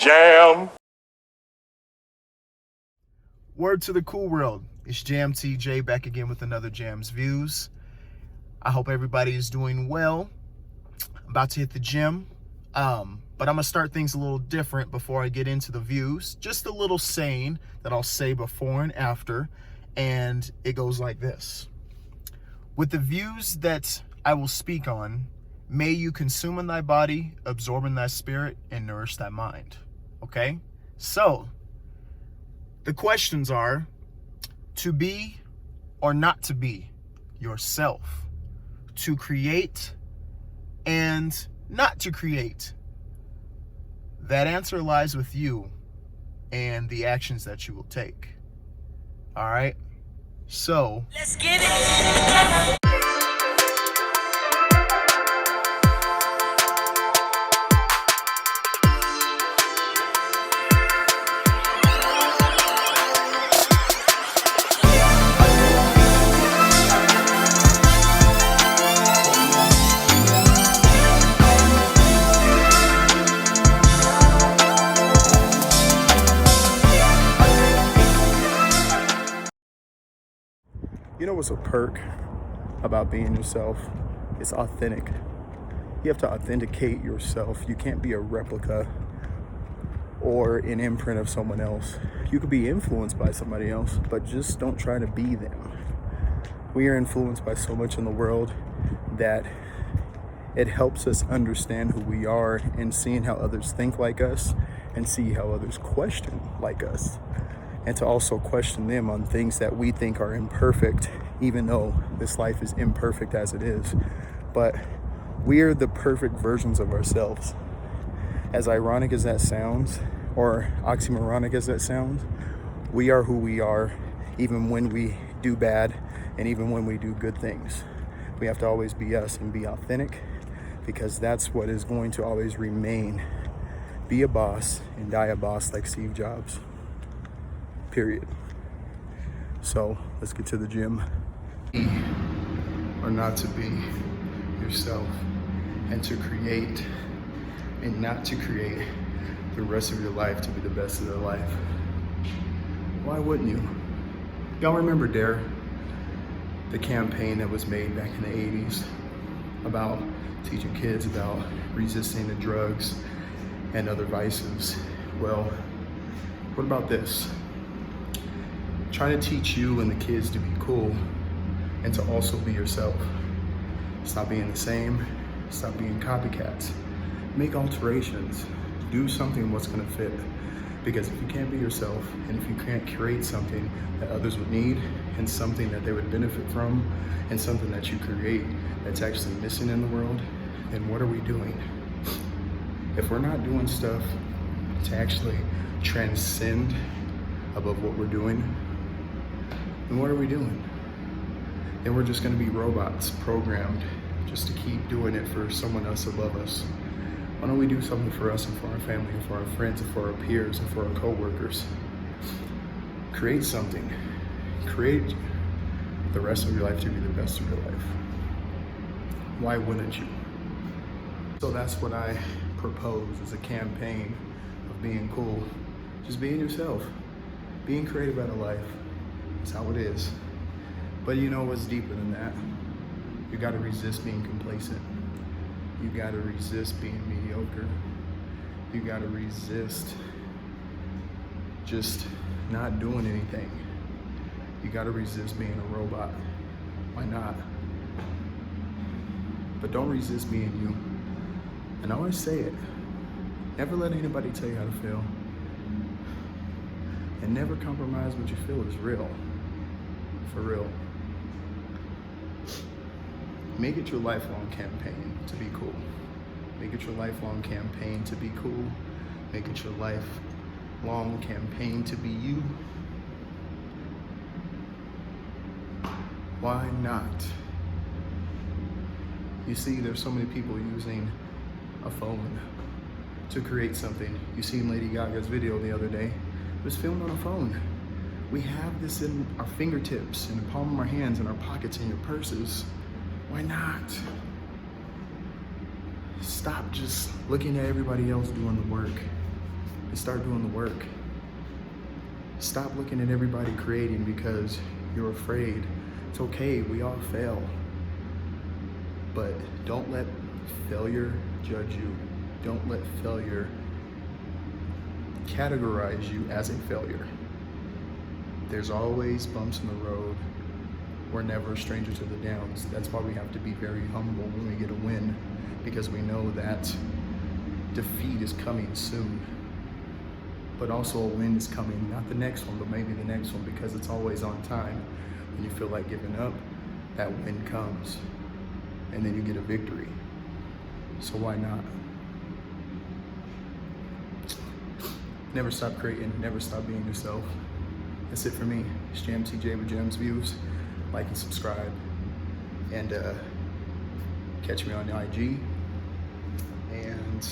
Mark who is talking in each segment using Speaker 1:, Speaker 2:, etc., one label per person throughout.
Speaker 1: Jam.
Speaker 2: Word to the cool world. It's Jam TJ back again with another Jam's Views. I hope everybody is doing well. I'm about to hit the gym, but I'm gonna start things a little different before I get into the views. Just a little saying that I'll say before and after, and it goes like this. With the views that I will speak on, may you consume in thy body, absorb in thy spirit, and nourish thy mind. Okay? So, the questions are, to be or not to be yourself, to create and not to create. That answer lies with you and the actions that you will take. All right? So,
Speaker 3: let's get it.
Speaker 2: you know what's a perk about being yourself? It's authentic. You have to authenticate yourself. You can't be a replica or an imprint of someone else. You could be influenced by somebody else, but just don't try to be them. We are influenced by so much in the world that it helps us understand who we are and seeing how others think like us and see how others question like us. And to also question them on things that we think are imperfect, even though this life is imperfect as it is. But we are the perfect versions of ourselves. As ironic as that sounds, or oxymoronic as that sounds, we are who we are, even when we do bad and even when we do good things. We have to always be us and be authentic, because that's what is going to always remain. Be a boss and die a boss like Steve Jobs. Period. So let's get to the gym. Or not to be yourself, and to create and not to create the rest of your life to be the best of their life. Why wouldn't you? Y'all remember Dare? The campaign that was made back in the 80s about teaching kids about resisting the drugs and other vices. Well, what about this? Trying to teach you and the kids to be cool and to also be yourself. Stop being the same, stop being copycats. Make alterations, do something what's gonna fit. Because if you can't be yourself, and if you can't create something that others would need, and something that they would benefit from, and something that you create that's actually missing in the world, then what are we doing? If we're not doing stuff to actually transcend above what we're doing, then what are we doing? Then we're just gonna be robots programmed just to keep doing it for someone else above us. Why don't we do something for us and for our family and for our friends and for our peers and for our co-workers? Create something. Create the rest of your life to be the best of your life. Why wouldn't you? So that's what I propose as a campaign of being cool. Just being yourself. Being creative out of life. That's how it is. But you know what's deeper than that? You gotta resist being complacent. You gotta resist being mediocre. You gotta resist just not doing anything. You gotta resist being a robot. Why not? But don't resist being you. And I always say it. Never let anybody tell you how to feel. And never compromise what you feel is real. For real. Make it your lifelong campaign to be cool. Make it your lifelong campaign to be cool. Make it your lifelong campaign to be you. Why not? You see, there's so many people using a phone to create something. You seen Lady Gaga's video the other day. It was filmed on a phone. We have this in our fingertips, in the palm of our hands, in our pockets, in your purses. Why not? Stop just looking at everybody else doing the work and start doing the work. Stop looking at everybody creating because you're afraid. It's okay, we all fail. But don't let failure judge you. Don't let failure categorize you as a failure. There's always bumps in the road. We're never a stranger to the downs. That's why we have to be very humble when we get a win, because we know that defeat is coming soon. But also a win is coming, not the next one, but maybe the next one, because it's always on time. When you feel like giving up, that win comes, and then you get a victory. So why not? Never stop creating, never stop being yourself. That's it for me. It's Jam TJ with Jam's Views. Like and subscribe, and catch me on the IG. And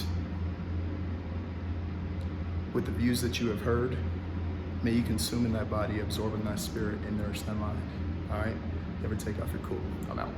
Speaker 2: with the views that you have heard, may you consume in that body, absorb in that spirit, and nourish that mind. All right? Never take off your cool. I'm out.